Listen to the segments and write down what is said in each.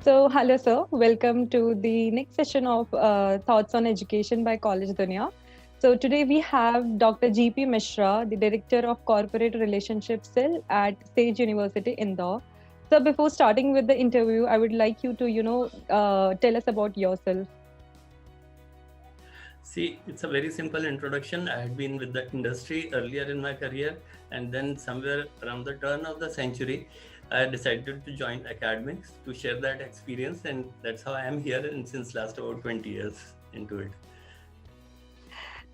Hello, sir. Welcome to the next session of Thoughts on Education by College Dunia. So, today we have Dr. G.P. Mishra, the Director of Corporate Relationship Cell at Sage University, Indore. So, before starting with the interview, I would like you to, tell us about yourself. See, it's a very simple introduction. I had been with the industry earlier in my career, and then somewhere around the turn of the century, I decided to join academics to share that experience, and that's how I am here and since last about 20 years into it.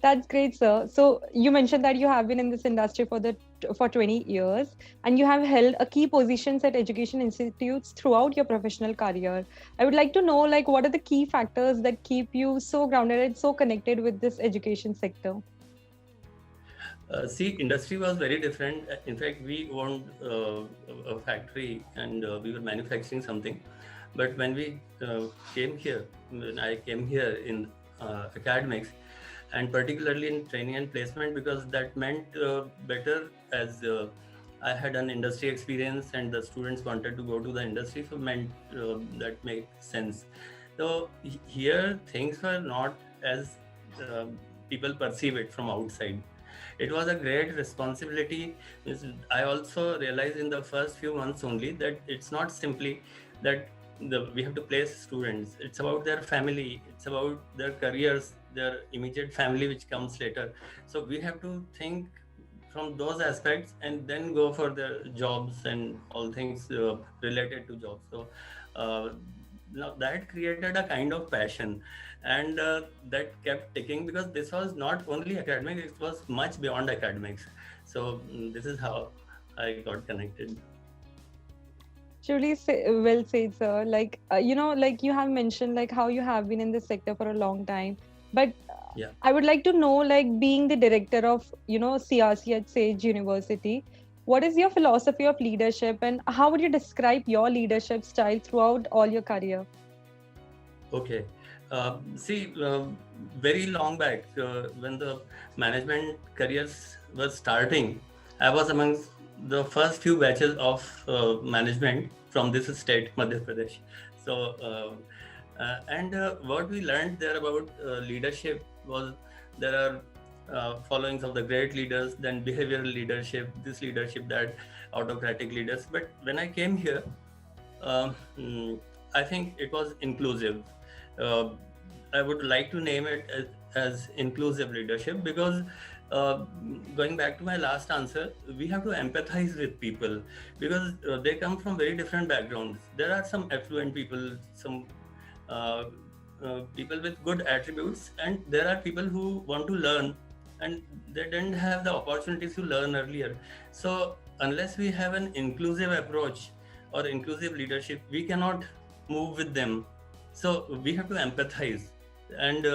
That's great, sir. So you mentioned that you have been in this industry for 20 years and you have held a key positions at education institutes throughout your professional career. I would like to know what are the key factors that keep you so grounded and so connected with this education sector? See, industry was very different. In fact, we owned a factory and we were manufacturing something. But when we came here, when I came here in academics, and particularly in training and placement, because that meant better as I had an industry experience and the students wanted to go to the industry, so meant that made sense. So here things were not as uh, people perceive it from outside. It was a great responsibility. I also realized in the first few months only that it's not simply that we have to place students. It's about their family. It's about their careers, their immediate family, which comes later. So we have to think from those aspects and then go for the jobs and all things related to jobs. So uh, now that created a kind of passion, and that kept ticking because this was not only academic, it was much beyond academics. So this is how I got connected. Truly well said, sir. You have mentioned how you have been in this sector for a long time, but Yeah. I would like to know, being the director of, CRC at Sage University, what is your philosophy of leadership and how would you describe your leadership style throughout all your career? Okay. See, very long back, when the management careers were starting, I was amongst the first few batches of management from this state, Madhya Pradesh. So, and what we learned there about leadership was there are followings of the great leaders, then behavioral leadership, this leadership, that autocratic leaders. But when I came here, I think it was inclusive. Uh, I would like to name it as inclusive leadership because uh, going back to my last answer, we have to empathize with people because they come from very different backgrounds. There are some affluent people, some uh, people with good attributes, and there are people who want to learn and they didn't have the opportunities to learn earlier. So, unless we have an inclusive approach or inclusive leadership, we cannot move with them. So, we have to empathize. And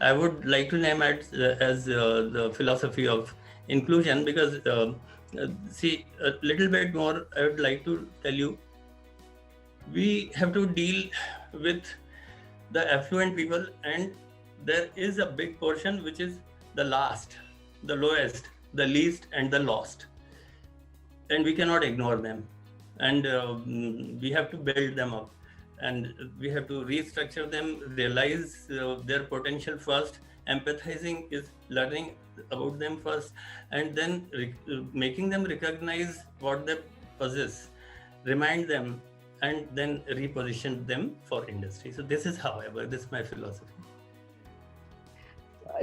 I would like to name it as the philosophy of inclusion because, see, a little bit more, I would like to tell you we have to deal with the affluent people, and there is a big portion which is the last, the lowest, the least, and the lost, and we cannot ignore them, and we have to build them up, and we have to restructure them, realize their potential first. Empathizing is learning about them first, and then making them recognize what they possess, remind them, and then reposition them for industry. So this is how I work. This is my philosophy.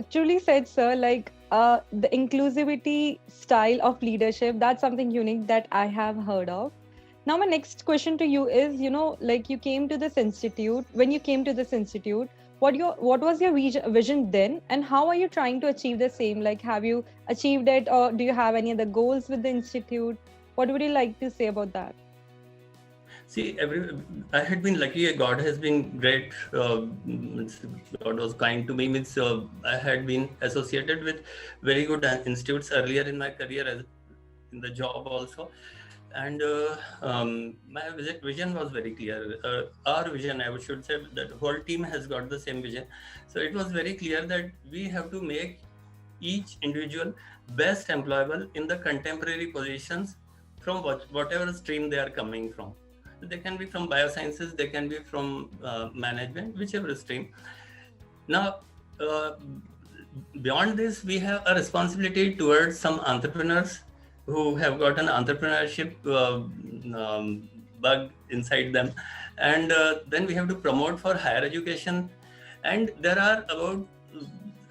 Truly said, sir. The inclusivity style of leadership, that's something unique that I have heard of. Now, my next question to you is, you came to this institute. When you came to this institute, what was your vision then, and how are you trying to achieve the same? Like, have you achieved it, or do you have any other goals with the institute? What would you like to say about that? See, I had been lucky. God has been great. God was kind to me. I had been associated with very good institutes earlier in my career, as in the job also, and my vision was very clear. Our vision, I should say, that whole team has got the same vision. So it was very clear that we have to make each individual best employable in the contemporary positions from whatever stream they are coming from. They can be from biosciences, they can be from management, whichever stream. Now, beyond this, we have a responsibility towards some entrepreneurs who have got an entrepreneurship bug inside them. And then we have to promote for higher education. And there are about,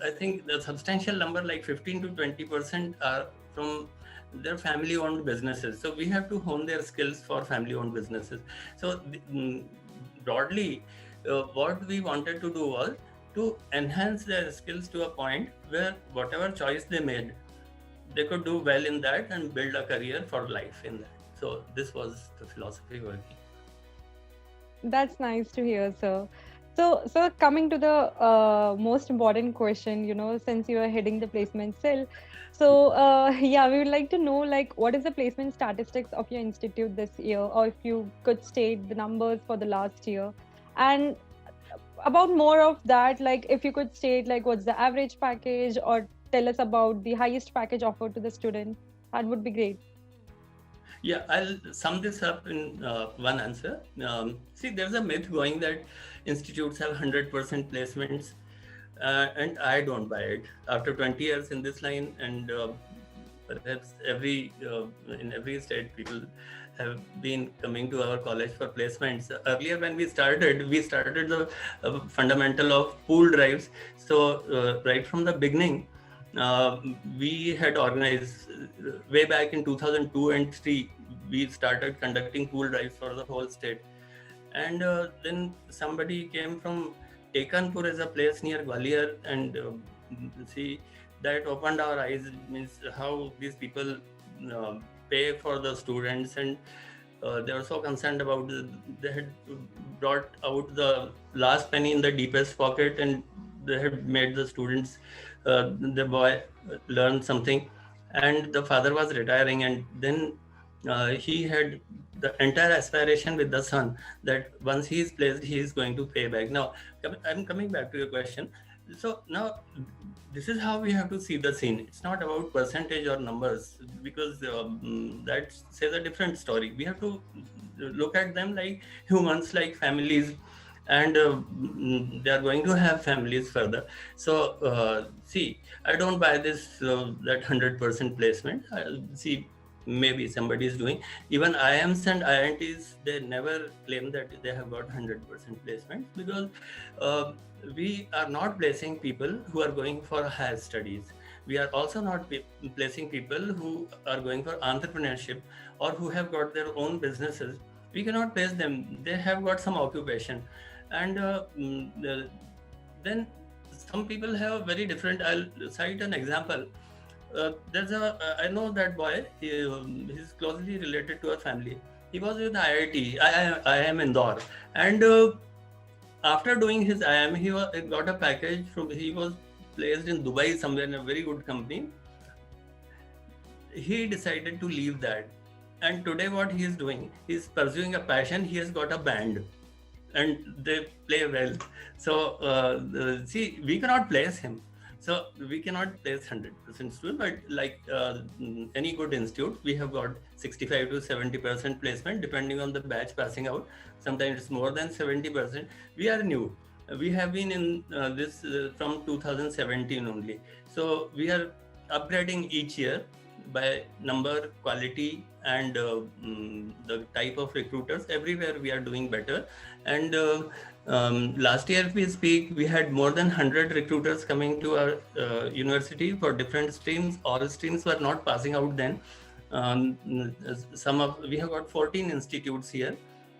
I think, a substantial number, like 15 to 20% are from their family-owned businesses. So we have to hone their skills for family-owned businesses. So broadly, what we wanted to do was to enhance their skills to a point where whatever choice they made, they could do well in that and build a career for life in that. So this was the philosophy working. That's nice to hear, sir. So coming to the most important question, since you are heading the placement cell, so yeah, we would like to know, like, what is the placement statistics of your institute this year, or if you could state the numbers for the last year, and about more of that, like, if you could state, like, what's the average package, or tell us about the highest package offered to the student, that would be great. Yeah, I'll sum this up in one answer. See, there's a myth going that institutes have 100% placements, and I don't buy it. After 20 years in this line, and perhaps in every state, people have been coming to our college for placements. Earlier, when we started the fundamental of pool drives. So right from the beginning, we had organized way back in 2002 and 3. We started conducting pool drives for the whole state, and then somebody came from Tekanpur as a place near Gwalior, and see, that opened our eyes. Means how these people pay for the students, and they were so concerned about they had brought out the last penny in the deepest pocket, and they had made the students, the boy, learn something. And the father was retiring, and then he had the entire aspiration with the son that once he is placed, he is going to pay back. Now, I'm coming back to your question. So now, this is how we have to see the scene. It's not about percentage or numbers, because that says a different story. We have to look at them like humans, like families, and they are going to have families further. So see, I don't buy this that 100% placement. See, maybe somebody is doing. Even IIMs and IITs, they never claim that they have got 100% placement, because we are not placing people who are going for higher studies. We are also not placing people who are going for entrepreneurship or who have got their own businesses. We cannot place them. They have got some occupation. And then some people have very different. I'll cite an example. I know that boy. He's closely related to our family. He was with IIT. IIM Indore, and after doing his IIM, he got a package from. He was placed in Dubai somewhere in a very good company. He decided to leave that, and today what he is doing? He's pursuing a passion. He has got a band, and they play well. So see, we cannot place him. So we cannot place 100% student, but like any good institute, we have got 65 to 70% placement depending on the batch passing out. Sometimes it's more than 70%. We are new. We have been in this from 2017 only. So we are upgrading each year by number, quality, and the type of recruiters. Everywhere we are doing better. And last year, if we speak, we had more than 100 recruiters coming to our university for different streams. All streams were not passing out then. We have got 14 institutes here,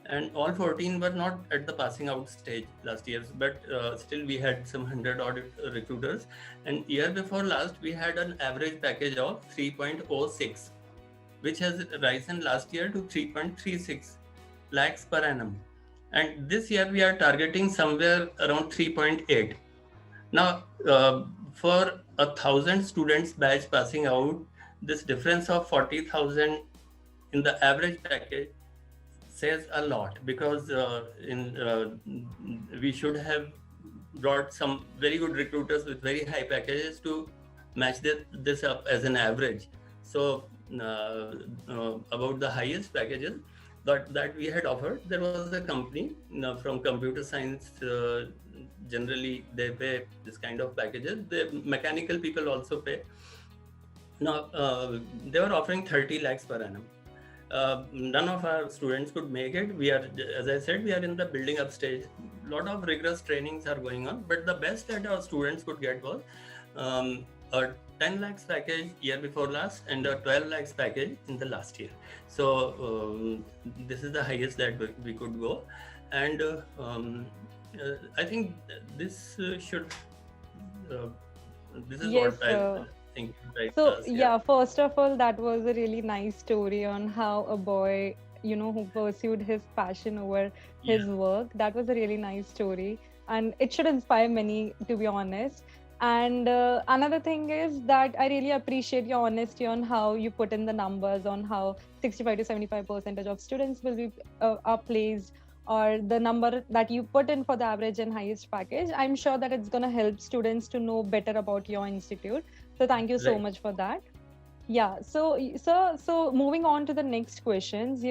and all 14 were not at the passing out stage last year, but still we had some 100 odd recruiters. And year before last, we had an average package of 3.06, which has risen last year to 3.36 lakhs per annum. And this year we are targeting somewhere around 3.8. Now, for 1,000 students batch passing out, this difference of 40,000 in the average package says a lot, because we should have brought some very good recruiters with very high packages to match this up as an average. So about the highest packages, that we had offered. There was a company from computer science. Generally, they pay this kind of packages. The mechanical people also pay. Now, they were offering 30 lakhs per annum. None of our students could make it. We are, as I said, we are in the building up stage. A lot of rigorous trainings are going on, but the best that our students could get was a 10 lakhs package year before last and a 12 lakhs package in the last year. So this is the highest that we could go. And I think this should, this is Yes, what I think. Right, so yeah. yeah, first of all, that was a really nice story on how a boy, who pursued his passion over his work. That was a really nice story, and it should inspire many, to be honest. And another thing is that I really appreciate your honesty on how you put in the numbers on how 65 to 75% of students will be are placed, or the number that you put in for the average and highest package. I'm sure that it's going to help students to know better about your institute. So thank you so Right. much for that. Yeah. So moving on to the next questions,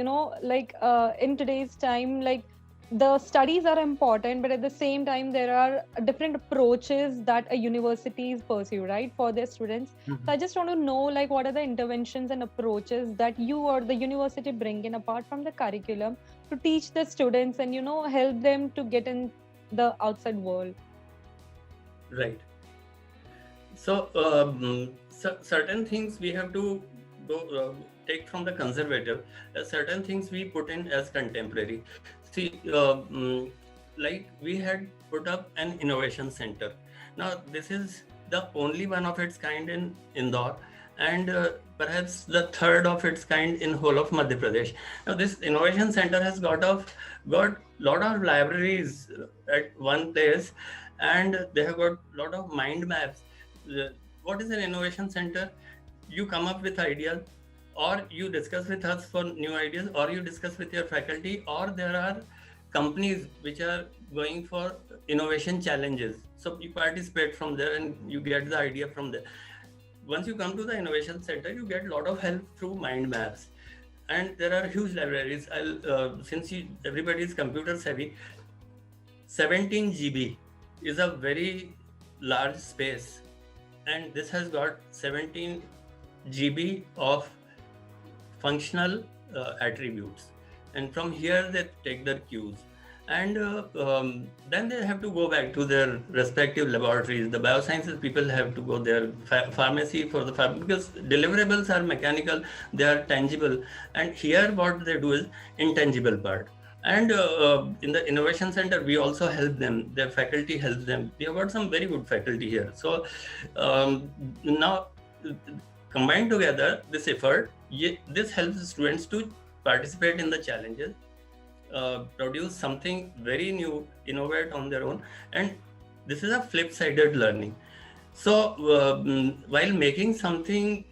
like in today's time, like the studies are important, but at the same time, there are different approaches that a universities pursue, right, for their students. So I just want to know, like, what are the interventions and approaches that you or the university bring in apart from the curriculum to teach the students and, help them to get in the outside world? Right. So, certain things we have to go take from the conservative. Certain things we put in as contemporary. See, like we had put up an innovation center. Now, this is the only one of its kind in Indore, and perhaps the third of its kind in whole of Madhya Pradesh. Now, this innovation center has got lot of libraries at one place, and they have got lot of mind maps. What is an innovation center? You come up with ideas, or you discuss with us for new ideas, or you discuss with your faculty, or there are companies which are going for innovation challenges. So you participate from there and you get the idea from there. Once you come to the innovation center, you get a lot of help through mind maps. And there are huge libraries. Since everybody is computer savvy, 17 GB is a very large space, and this has got 17 GB of functional attributes, and from here they take their cues, and then they have to go back to their respective laboratories. The biosciences people have to go there, pharmacy for the because deliverables are mechanical, they are tangible, and here what they do is intangible part. And in the innovation center, we also help them. Their faculty helps them. We have got some very good faculty here. So now, combined together, this effort, this helps the students to participate in the challenges, produce something very new, innovate on their own, and this is a flip-sided learning. So while making something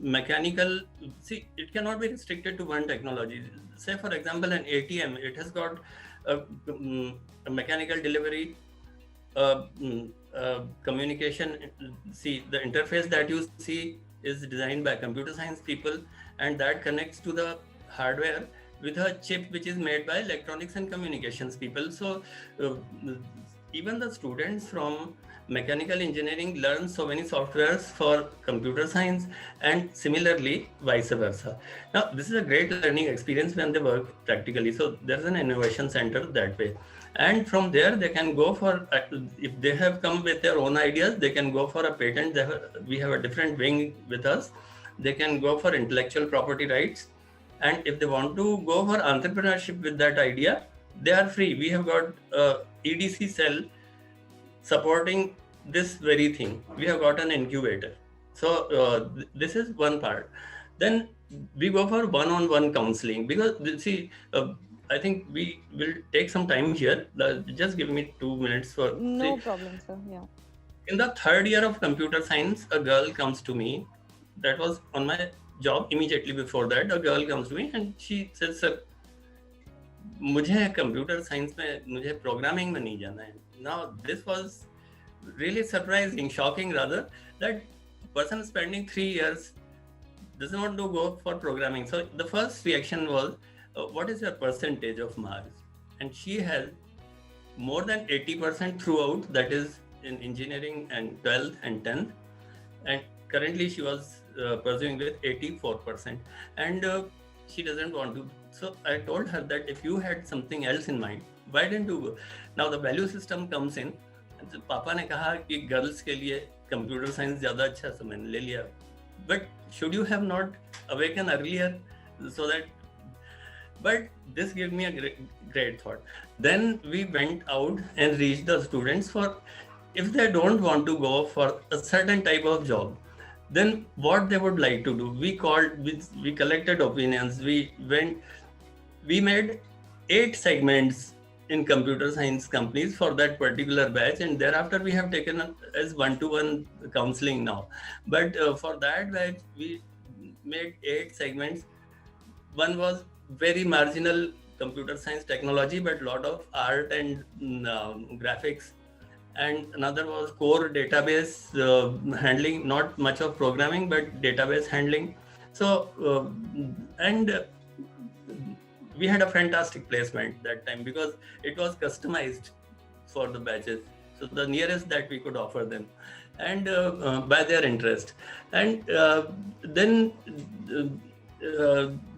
mechanical, see, it cannot be restricted to one technology. Say, for example, an ATM, it has got a mechanical delivery, communication. See, the interface that you see is designed by computer science people, and that connects to the hardware with a chip which is made by electronics and communications people. So even the students from mechanical engineering learn so many softwares for computer science, and similarly vice versa. Now, this is a great learning experience when they work practically. So there's an innovation center that way, and from there they can go for, if they have come with their own ideas, they can go for a patent. We have a different wing with us. They can go for intellectual property rights, and if they want to go for entrepreneurship with that idea, they are free. We have got EDC cell supporting this very thing. We have got an incubator. So this is one part. Then we go for one-on-one counseling, because see, I think we will take some time here. Just give me 2 minutes for. No problem, sir. Yeah. In the third year of computer science, a girl comes to me. That was on my job. Immediately before that, a girl comes to me and she says, "Sir, मुझे computer science में, मुझे programming में नहीं जाना है." Now this was really surprising, shocking rather, that a person spending 3 years doesn't want to go for programming. So the first reaction was, what is your percentage of marks? And she has more than 80% throughout, that is in engineering and 12th and 10th. And currently she was pursuing with 84%. And she doesn't want to. So I told her that if you had something else in mind, why didn't you go? Now the value system comes in. तो पापा ने कहा कि girls के लिए computer science ज़्यादा अच्छा, तो मैंने ले लिया. But should you have not awakened earlier so that? But this gave me a great thought. Then we went out and reached the students for, if they don't want to go for a certain type of job, then what they would like to do. We collected opinions. We made 8 segments in computer science companies for that particular batch, and thereafter we have taken as one-to-one counseling now. But for that batch, we made 8 segments. One was very marginal computer science technology, but lot of art and graphics. And another was core database handling, not much of programming, but database handling. So, we had a fantastic placement that time because it was customized for the batches. So the nearest that we could offer them, and by their interest. And then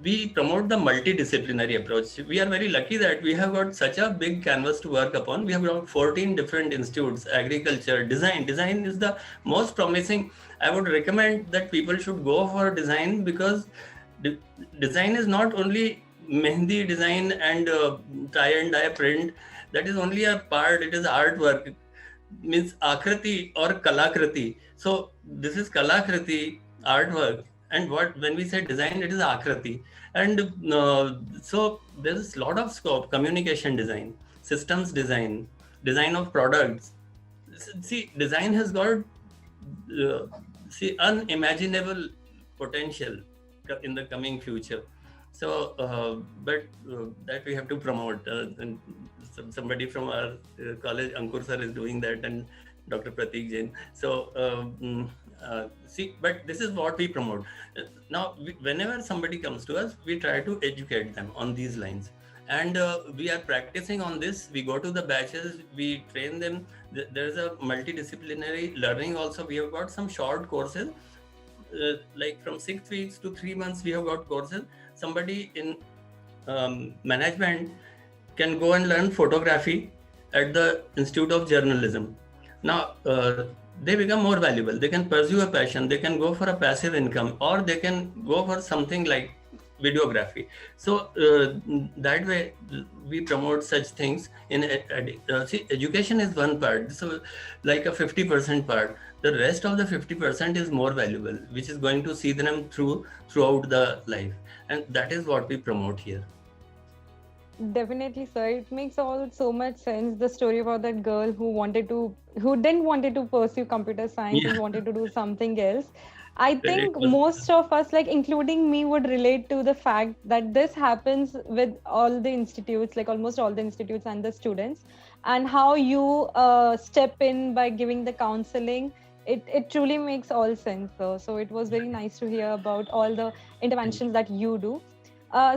we promote the multidisciplinary approach. We are very lucky that we have got such a big canvas to work upon. We have got 14 different institutes, agriculture, design. Design is the most promising. I would recommend that people should go for design, because design is not only Mehndi design and tie and dye print. That is only a part. It is artwork. Means akriti or kalakriti. So this is kalakriti, artwork. And when we say design, it is akriti. And so there is a lot of scope. Communication design, systems design, design of products. See, design has got unimaginable potential in the coming future. So, but that we have to promote. And somebody from our college, Ankur sir, is doing that, and Dr. Pratik Jain. So, see, but this is what we promote. Now, whenever somebody comes to us, we try to educate them on these lines. And we are practicing on this. We go to the batches, we train them. There's a multidisciplinary learning also. We have got some short courses. Like from 6 weeks to 3 months, we have got courses. Somebody in management can go and learn photography at the Institute of Journalism. Now, they become more valuable. They can pursue a passion. They can go for a passive income, or they can go for something like videography. So that way we promote such things. See, education is one part, so like a 50% part. The rest of the 50% is more valuable, which is going to see them throughout the life, and that is what we promote here. Definitely, sir. It makes all so much sense. The story about that girl who didn't wanted to pursue computer science and wanted to do something else. I think most of us, like including me, would relate to the fact that this happens with all the institutes, like almost all the institutes and the students, and how you step in by giving the counseling. It truly makes all sense, sir. So it was very nice to hear about all the interventions that you do.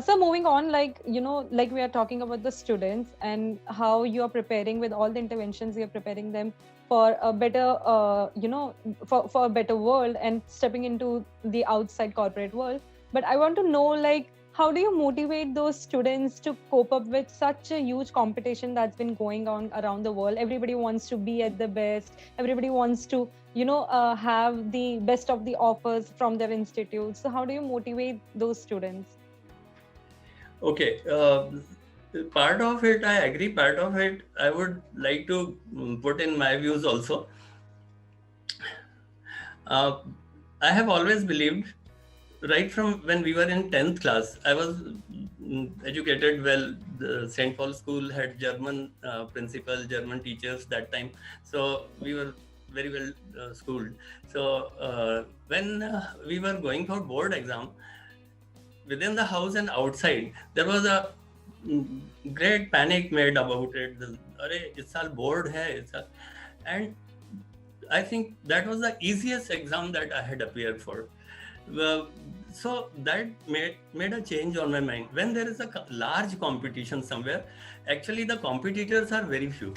So moving on, like we are talking about the students and how you are preparing with all the interventions, you're preparing them for a better, for a better world and stepping into the outside corporate world. But I want to know, like, how do you motivate those students to cope up with such a huge competition that's been going on around the world? Everybody wants to be at the best. Everybody wants to, have the best of the offers from their institutes. So how do you motivate those students? Okay, part of it I agree, part of it I would like to put in my views also. I have always believed, right from when we were in 10th class, I was educated well. The St. Paul School had German principal, German teachers that time. So we were very well schooled. So when we were going for board exam, within the house and outside, there was a great panic made about it. It's all board hai, and I think that was the easiest exam that I had appeared for. So that made a change on my mind. When there is a large competition somewhere, actually the competitors are very few.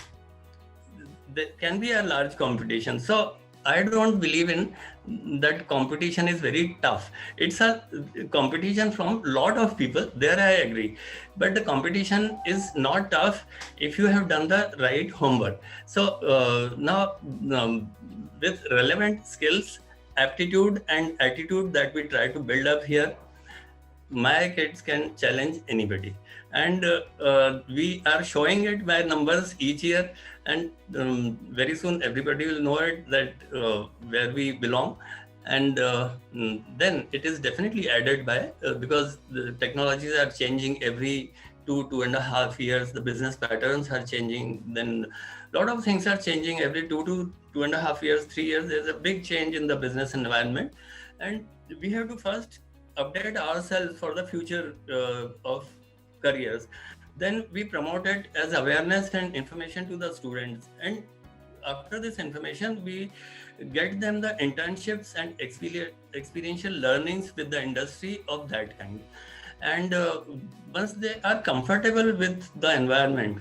There can be a large competition. So I don't believe in that competition is very tough. It's a competition from lot of people. There I agree, but the competition is not tough if you have done the right homework. So now with relevant skills, aptitude, and attitude that we try to build up here, my kids can challenge anybody, and we are showing it by numbers each year, and very soon everybody will know it that where we belong. And then it is definitely added by because the technologies are changing every 2.5 years. The business patterns are changing, then a lot of things are changing every 2.5 years, 3 years. There's a big change in the business environment, and we have to first update ourselves for the future of careers. Then we promote it as awareness and information to the students. And after this information, we get them the internships and experiential learnings with the industry of that kind. And once they are comfortable with the environment,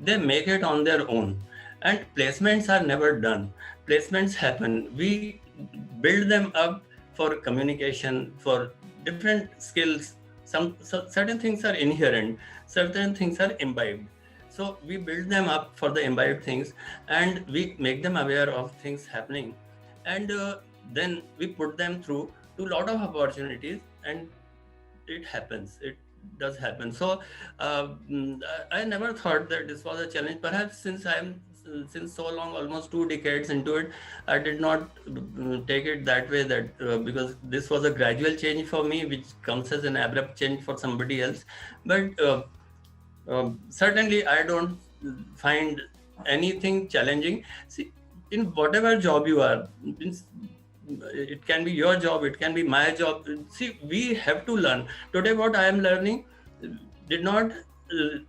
they make it on their own. And placements are never done. Placements happen. We build them up for communication, for different skills. Certain things are inherent, certain things are imbibed. So we build them up for the imbibed things, and we make them aware of things happening, and then we put them through to a lot of opportunities, and it happens. It does happen. So I never thought that this was a challenge. Perhaps since so long, almost 2 decades into it, I did not take it that way, that because this was a gradual change for me, which comes as an abrupt change for somebody else. But certainly I don't find anything challenging. See, in whatever job you are, it can be your job, it can be my job. See, we have to learn. Today what I am learning did not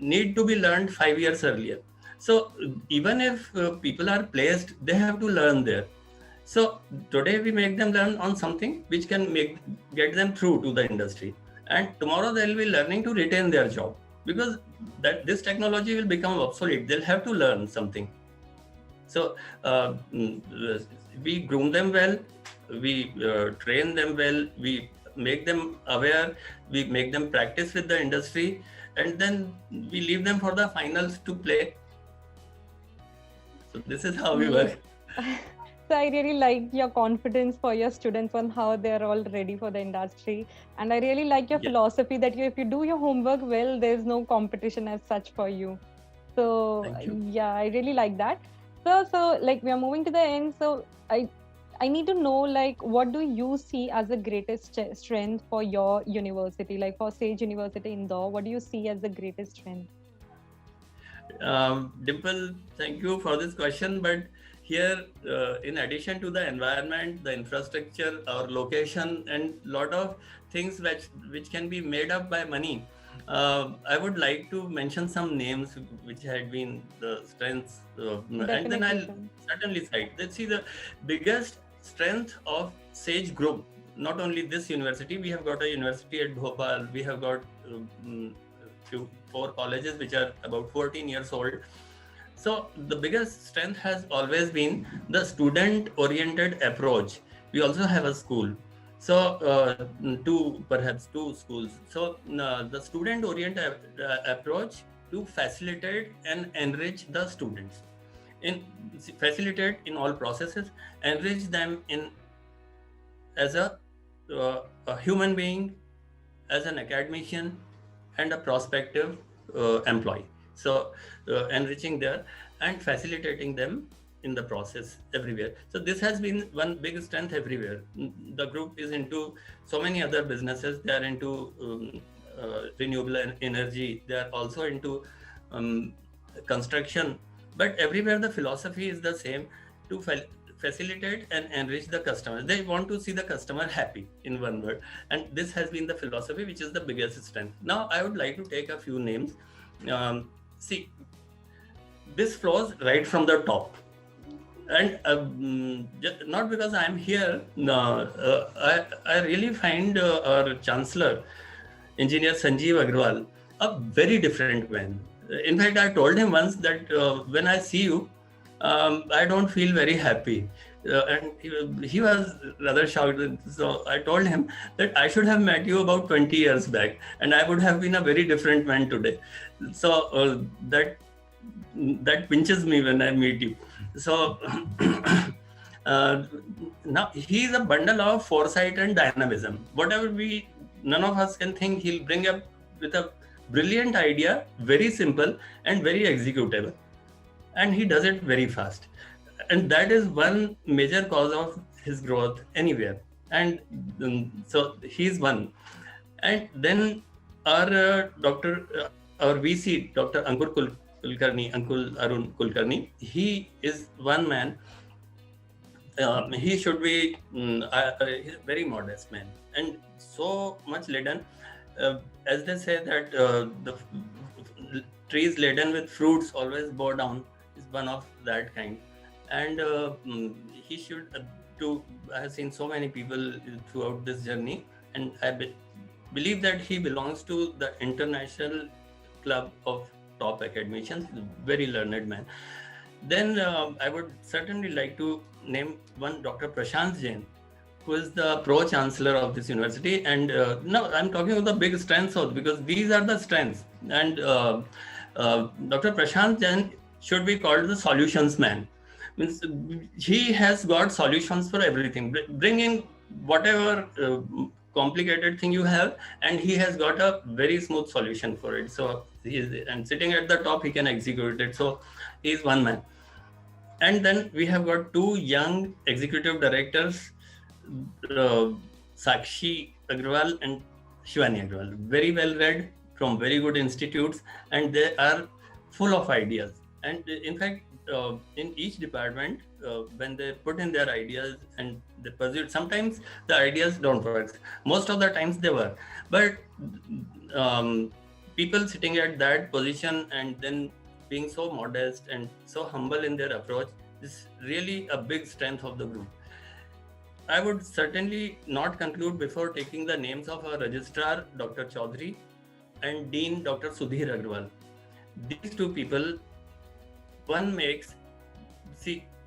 need to be learned 5 years earlier. So even if people are placed, they have to learn there. So today we make them learn on something which can get them through to the industry, and tomorrow they will be learning to retain their job, because that this technology will become obsolete. They'll have to learn something. So we groom them well, we train them well, we make them aware, we make them practice with the industry, and then we leave them for the finals to play. So this is how we work. So I really like your confidence for your students on how they're all ready for the industry. And I really like your philosophy that if you do your homework well, there's no competition as such for you. So yeah, I really like that. So like we are moving to the end. So I need to know, like, what do you see as the greatest strength for your university, like for Sage University Indore? What do you see as the greatest strength? Dimple, thank you for this question. But here, in addition to the environment, the infrastructure, our location, and lot of things which can be made up by money, I would like to mention some names which had been the strengths, and then I'll certainly cite. Let's see the biggest strength of Sage Group. Not only this university, we have got a university at Bhopal. We have got 4 colleges which are about 14 years old. So the biggest strength has always been the student-oriented approach. We also have a school. So perhaps two schools. So the student-oriented approach to facilitate and enrich the students. Facilitate in all processes, enrich them in as a human being, as an academician, and a prospective employee. So enriching there and facilitating them in the process everywhere. So this has been one big strength everywhere. The group is into so many other businesses. They are into renewable energy. They are also into construction. But everywhere the philosophy is the same, to facilitate and enrich the customers. They want to see the customer happy, in one word. And this has been the philosophy, which is the biggest strength. Now, I would like to take a few names. See, this flows right from the top. And not because I'm here, no, I really find our Chancellor, Engineer Sanjeev Agrawal, a very different man. In fact, I told him once that when I see you, I don't feel very happy. And he was rather shocked. So I told him that I should have met you about 20 years back, and I would have been a very different man today. So that pinches me when I meet you. So uh, now he's a bundle of foresight and dynamism. Whatever none of us can think, he'll bring up with a brilliant idea, very simple and very executable. And he does it very fast. And that is one major cause of his growth anywhere. And so he's one. And then our our VC, Dr. Ankur Kulkarni, Ankur Arun Kulkarni, he is one man. He should be he's a very modest man and so much laden. As they say that the trees laden with fruits always bow down, is one of that kind. And he should I have seen so many people throughout this journey, and I believe that he belongs to the international club of top academicians. Very learned man. Then I would certainly like to name one Dr. Prashant Jain, who is the pro-chancellor of this university. And now I'm talking about the big strengths also, because these are the strengths. And Dr. Prashant Jain should be called the solutions man. Means he has got solutions for everything. Bring in whatever complicated thing you have, and he has got a very smooth solution for it. So and sitting at the top, he can execute it. So he is one man. And then we have got two young executive directors, Sakshi Agrawal and Shivani Agrawal. Very well read from very good institutes, and they are full of ideas. And in fact, in each department, when they put in their ideas and they pursue it, sometimes the ideas don't work. Most of the times they work. But people sitting at that position and then being so modest and so humble in their approach is really a big strength of the group. I would certainly not conclude before taking the names of our registrar, Dr. Chaudhary, and Dean, Dr. Sudhir Agrawal. These two people,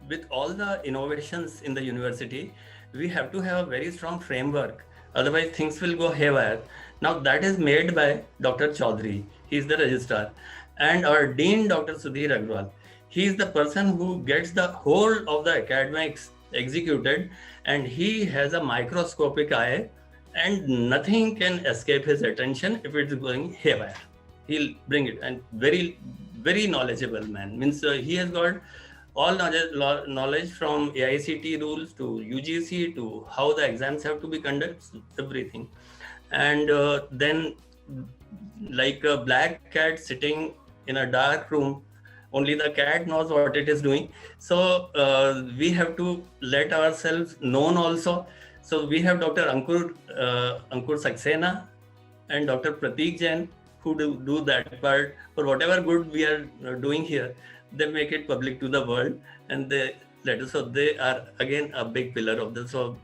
with all the innovations in the university, we have to have a very strong framework. Otherwise, things will go haywire. Now, that is made by Dr. Chaudhary. He is the registrar. And our Dean, Dr. Sudhir Agrawal. He is the person who gets the whole of the academics executed, and he has a microscopic eye, and nothing can escape his attention if it's going haywire. He'll bring it, and very, very knowledgeable man. Means he has got all knowledge from AICT rules to UGC to how the exams have to be conducted, everything. And then, like a black cat sitting in a dark room, only the cat knows what it is doing. So we have to let ourselves known also. So we have Dr. Ankur Saxena and Dr. Prateek Jain, who do that part. For whatever good we are doing here, they make it public to the world, and they let us. So they are again a big pillar of this. So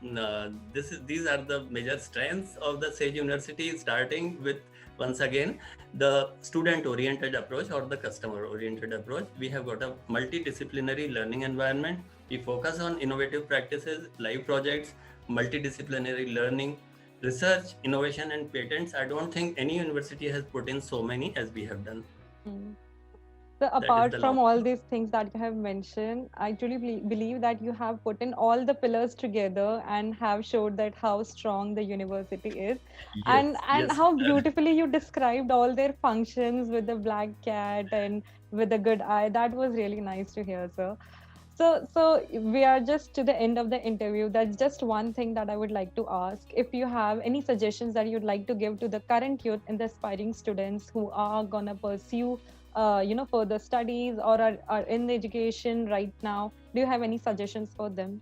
these are the major strengths of the Sage University, starting with, once again, the student-oriented approach or the customer-oriented approach. We have got a multidisciplinary learning environment. We focus on innovative practices, live projects, multidisciplinary learning, research, innovation, and patents. I don't think any university has put in so many as we have done. So apart from all these things that you have mentioned, I truly believe that you have put in all the pillars together and have showed that how strong the university is. Yes, and yes, how beautifully you described all their functions with the black cat and with the good eye. That was really nice to hear, sir. So we are just to the end of the interview. That's just one thing that I would like to ask. If you have any suggestions that you'd like to give to the current youth and the aspiring students who are gonna pursue further studies or are in the education right now, do you have any suggestions for them?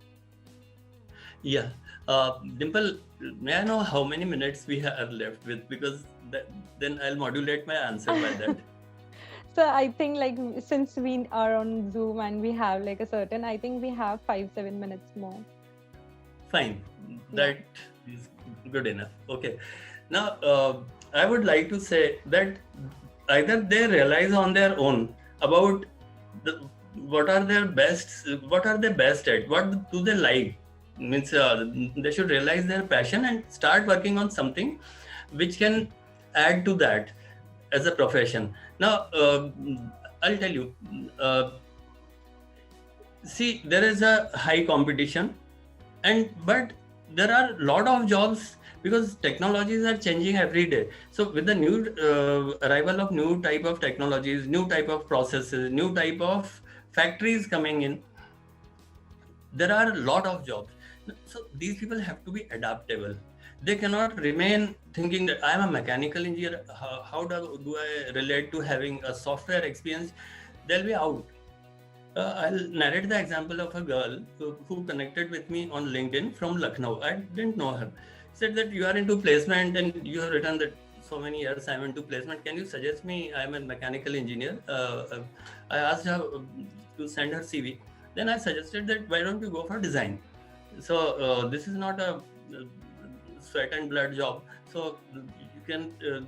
Yeah, Dimple, may I know how many minutes we are left with? Because then I'll modulate my answer by that. So I think like since we are on Zoom and we have like a certain, I think we have 5-7 minutes more. Fine, Yeah. that is good enough. Okay. Now, I would like to say that either they realize on their own about what are their best, what are they best at, what do they like. Means they should realize their passion and start working on something which can add to that as a profession. Now, I'll tell you. See, there is a high competition, and but there are a lot of jobs because technologies are changing every day. So with the new arrival of new type of technologies, new type of processes, new type of factories coming in, there are a lot of jobs. So these people have to be adaptable. They cannot remain thinking that I am a mechanical engineer. How do I relate to having a software experience? They'll be out. I'll narrate the example of a girl who connected with me on LinkedIn from Lucknow. I didn't know her. Said that you are into placement and you have written that so many years I'm into placement. Can you suggest me? I'm a mechanical engineer. I asked her to send her CV. Then I suggested that why don't you go for design? So this is not a sweat and blood job. So you can.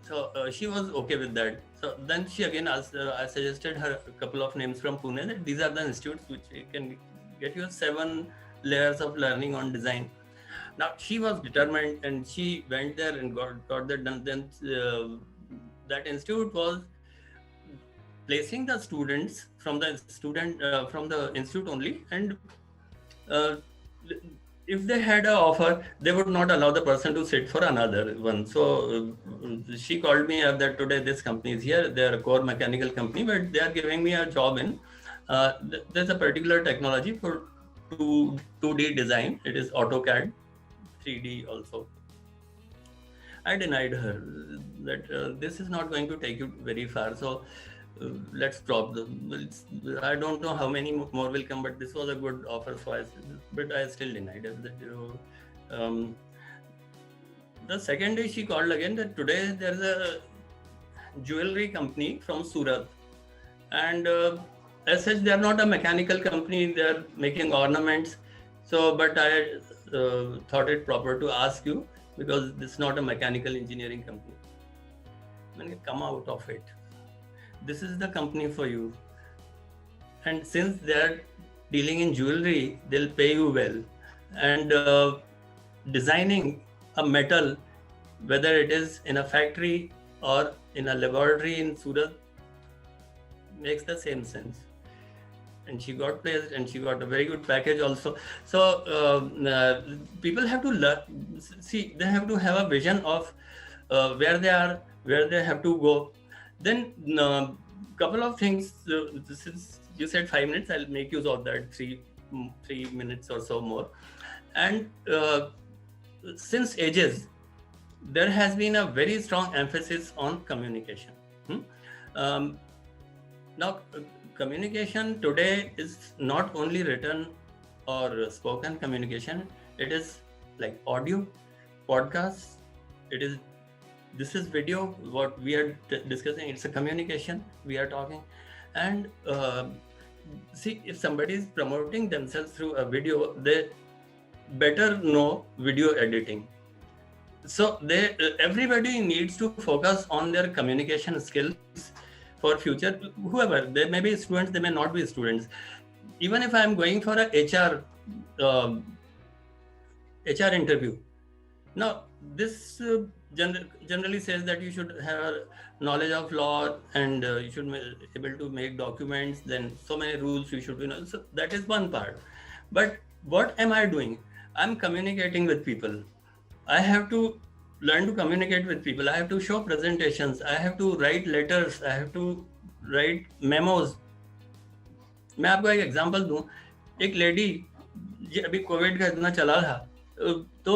So she was okay with that. So then she again asked. I suggested her a couple of names from Pune. That these are the institutes which can get you 7 layers of learning on design. Now she was determined and she went there and got that done. Then that institute was placing the students from the institute only, and uh, if they had an offer, they would not allow the person to sit for another one. So she called me up that today this company is here. They are a core mechanical company, but they are giving me a job in. There's a particular technology for 2D design. It is AutoCAD, 3D also. I denied her that this is not going to take you very far. So let's drop I don't know how many more will come, but this was a good offer. So but I still denied it. The second day she called again that today there's a jewelry company from Surat, and as such they are not a mechanical company. They are making ornaments. So, but I thought it proper to ask you because this is not a mechanical engineering company. When you come out of it, this is the company for you. And since they're dealing in jewelry, they'll pay you well. And designing a metal, whether it is in a factory or in a laboratory in Surat, makes the same sense. And she got placed and she got a very good package also. So people have to learn, see, they have to have a vision of where they are, where they have to go. Then couple of things, since you said 5 minutes, I'll make use of that 3 minutes or so more. And since ages, there has been a very strong emphasis on communication. Now, communication today is not only written or spoken communication, it is like audio, podcasts, this is video, what we are discussing, it's a communication, we are talking. And see, if somebody is promoting themselves through a video, they better know video editing. So everybody needs to focus on their communication skills for future, whoever, they may be students, they may not be students. Even if I am going for a HR interview, now this generally says that you should have knowledge of law and you should be able to make documents, then so many rules you should know. So that is one part. But what am I doing? I'm communicating with people. I have to learn to communicate with people. I have to show presentations. I have to write letters. I have to write memos. मैं आपको एक example दूं, एक lady अभी Covid का इतना चला था तो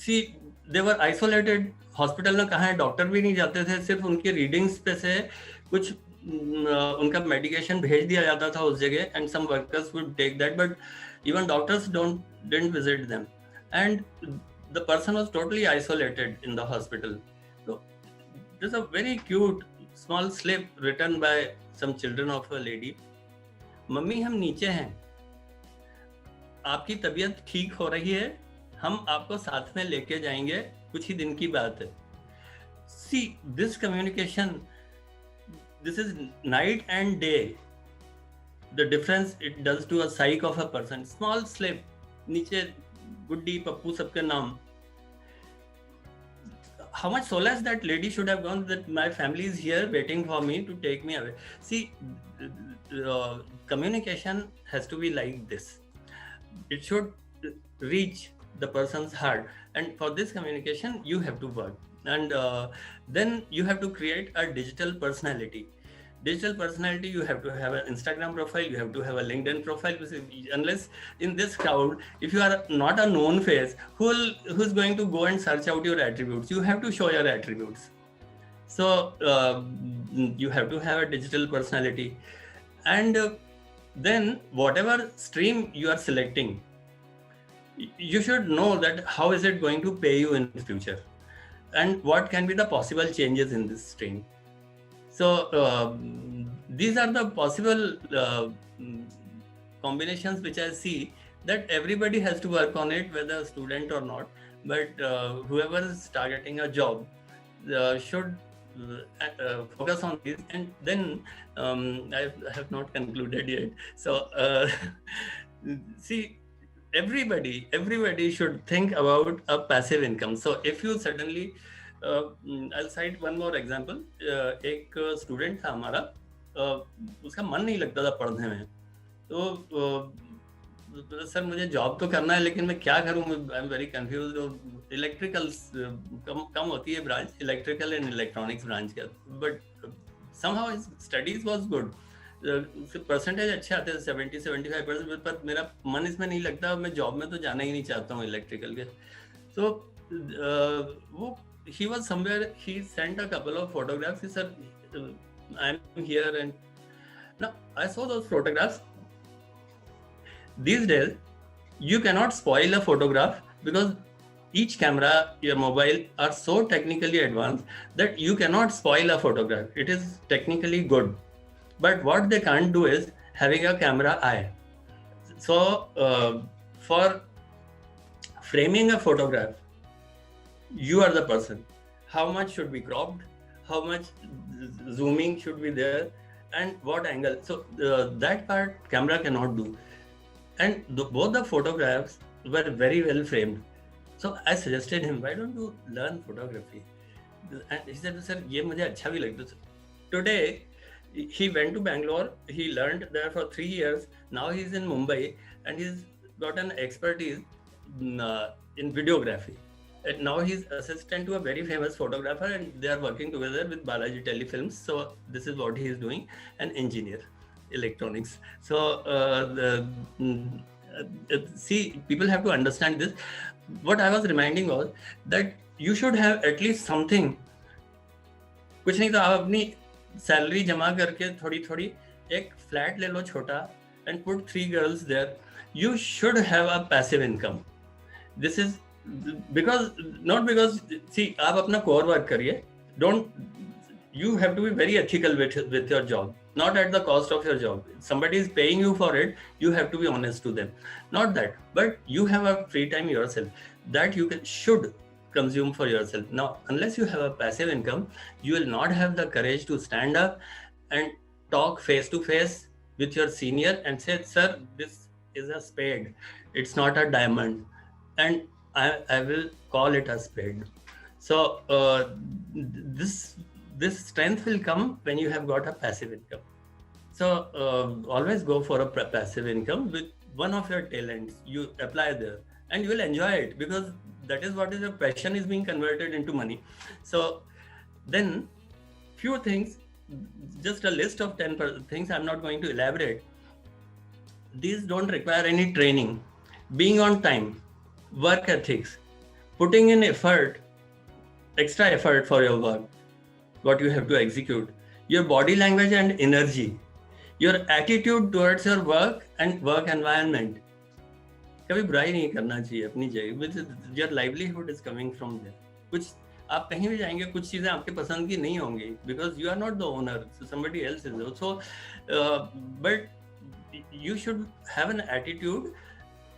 सी दे वर आइसोलेटेड, हॉस्पिटल में कहाँ है, डॉक्टर भी नहीं जाते थे, सिर्फ उनकी रीडिंग्स पे से कुछ उनका मेडिकेशन भेज दिया जाता था उस जगह, and some workers would take that, but even doctors didn't visit them, and the person was totally isolated in the hospital. So there's a very cute small slip written by some children of a lady. Mummy हम नीचे हैं, आपकी तबीयत ठीक हो रही है, हम आपको साथ में लेके जाएंगे, कुछ ही दिन की बात है. See, this communication, this is night and day. The difference it does to a psyche of a person. Small slip, नीचे गुड्डी पप्पू सबके नाम. How much solace that lady should have gone that my family is here waiting for me to take me away. See, communication has to be like this. It should reach the person's heart, and for this communication you have to work, and then you have to create a digital personality. Digital personality, you have to have an Instagram profile, you have to have a LinkedIn profile. Unless in this crowd, if you are not a known face, who's going to go and search out your attributes? You have to show your attributes. So you have to have a digital personality, and then whatever stream you are selecting, you should know that how is it going to pay you in the future, and what can be the possible changes in this stream. So these are the possible combinations which I see that everybody has to work on it, whether a student or not. But whoever is targeting a job should focus on this. And then I have not concluded yet. So see, everybody should think about a passive income. So if you suddenly I'll cite one more example. एक student था हमारा, उसका मन नहीं लगता था पढ़ने में, तो सर मुझे जॉब तो करना है लेकिन मैं क्या करूं, I am very confuse. Electrical कम होती है branch, electrical and electronics branch का, but somehow his studies was good, percentage अच्छे आते थे 70-75%, पर मेरा मन इसमें नहीं लगता, मैं जॉब में तो जाना ही नहीं चाहता हूँ इलेक्ट्रिकल के. तो वो he was somewhere, he sent a couple of photographs. He said, I'm here, and now I saw those photographs. These days you cannot spoil a photograph because each camera, your mobile are so technically advanced that you cannot spoil a photograph. It is technically good, but what they can't do is having a camera eye. So for framing a photograph, you are the person. How much should be cropped, how much zooming should be there, and what angle. So that part camera cannot do, and both the photographs were very well framed. So I suggested him, why don't you learn photography? And he said, sir, ये मुझे अच्छा भी लगता. Today he went to Bangalore, he learned there for 3 years. Now he's in Mumbai and he's got an expertise in videography. And now he's assistant to a very famous photographer, and they are working together with Balaji Telefilms. So this is what he is doing, an engineer, electronics. So see, people have to understand this. What I was reminding was that you should have at least something. कुछ नहीं तो आप अपनी salary जमा करके थोड़ी थोड़ी एक फ्लैट ले लो छोटा, and put 3 girls there. You should have a passive income. This is because not because, see, आप अपना core work करिए. Don't, you have to be very ethical with your job, not at the cost of your job. Somebody is paying you for it, you have to be honest to them. Not that, but you have a free time yourself that you should consume for yourself. Now, unless you have a passive income, you will not have the courage to stand up and talk face to face with your senior and say, sir, this is a spade, it's not a diamond, and I will call it a spade. So this strength will come when you have got a passive income. So always go for a passive income with one of your talents. You apply there and you will enjoy it, because that is what is your passion is being converted into money. So then few things, just a list of 10 things, I'm not going to elaborate. These don't require any training. Being on time, work ethics, putting in effort, extra effort for your work, what you have to execute, your body language and energy, your attitude towards your work and work environment. कभी बुराई नहीं करना चाहिए अपनी जगह, your livelihood is coming from there. कुछ आप कहीं भी जाएंगे कुछ चीजें आपके पसंद की नहीं होंगी, because you are not the owner, somebody else is also, but you should have an attitude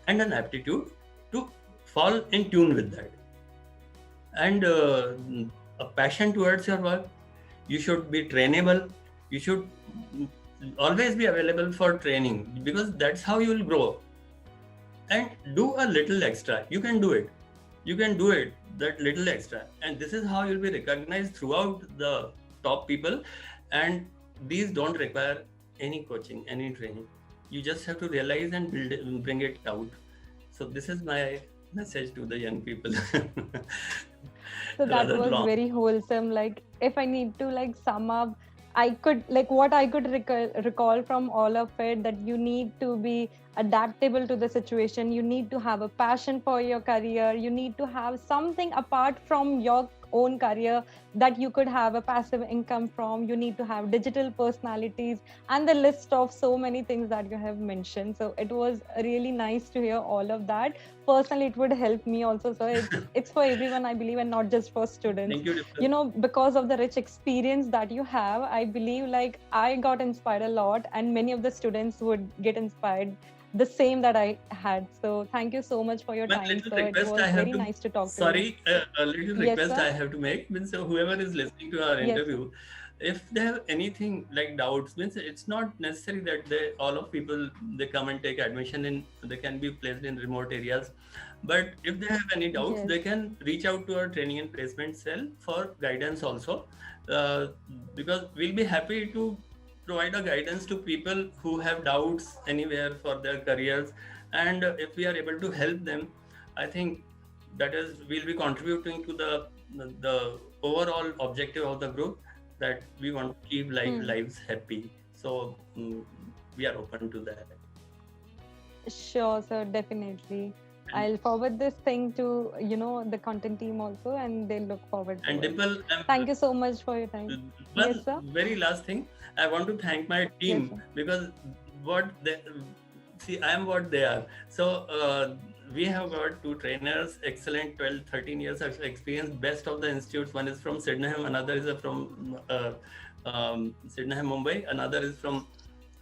and an aptitude to fall in tune with that, and a passion towards your work. You should be trainable. You should always be available for training, because that's how you will grow. And do a little extra. You can do it. You can do it, that little extra. And this is how you'll be recognized throughout the top people. And these don't require any coaching, any training. You just have to realize and build it, bring it out. So this is my message to the young people. So that Rather was long. very wholesome. Like, if I need to like sum up, I could like what I could recall from all of it, that you need to be adaptable to the situation. You need to have a passion for your career. You need to have something apart from your own career that you could have a passive income from. You need to have digital personalities, and the list of so many things that you have mentioned. So it was really nice to hear all of that. Personally, it would help me also. So it's for everyone, I believe, and not just for students. Thank you, Dimple. You know, because of the rich experience that you have, I believe like I got inspired a lot, and many of the students would get inspired the same that I had. So thank you so much for your One time, little sir. It request was I have very to, nice to talk to you. sorry, a little Yes, request sir. I have to make, means whoever is listening to our Yes, sir. interview, if they have anything like doubts, means it's not necessary that they, all of people, they come and take admission in, they can be placed in remote areas. But if they have any doubts, Yes. they can reach out to our training and placement cell for guidance also, because we'll be happy to provide a guidance to people who have doubts anywhere for their careers. And if we are able to help them, I think that is, we'll be contributing to the overall objective of the group, that we want to keep lives happy. So we are open to that. Sure, sir, definitely. I'll forward this thing to, you know, the content team also, and they'll look forward to And it. Dimple, Thank you so much for your time. one Yes, sir. very last thing, I want to thank my team, Yes, sir. because what they see, I am what they are. So we have got two trainers, excellent 12, 13 years of experience, best of the institutes. One is from Sydenham, another is from Sydenham, Mumbai, another is from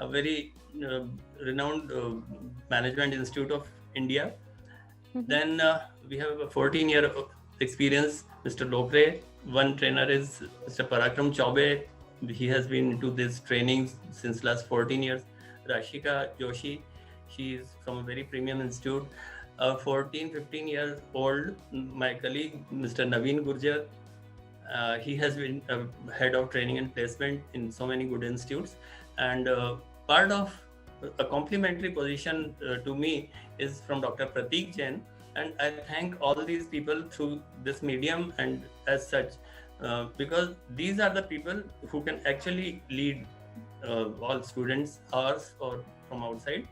a very renowned management institute of India. Then we have a 14-year experience, Mr. Lopre. One trainer is Mr. Parakram Chaube. He has been into this training since last 14 years. Rashika Joshi, she is from a very premium institute. 14, 15 years old, my colleague, Mr. Naveen Gurjar. He has been head of training and placement in so many good institutes. And part of a complementary position to me is from Dr. Prateek Jain. And I thank all these people through this medium and as such, because these are the people who can actually lead all students, ours or from outside.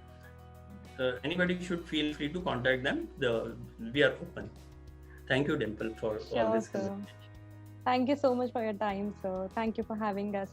Anybody should feel free to contact them. We are open. Thank you, Dimple, for all Sure, this. sir. Thank you so much for your time, sir. Thank you for having us.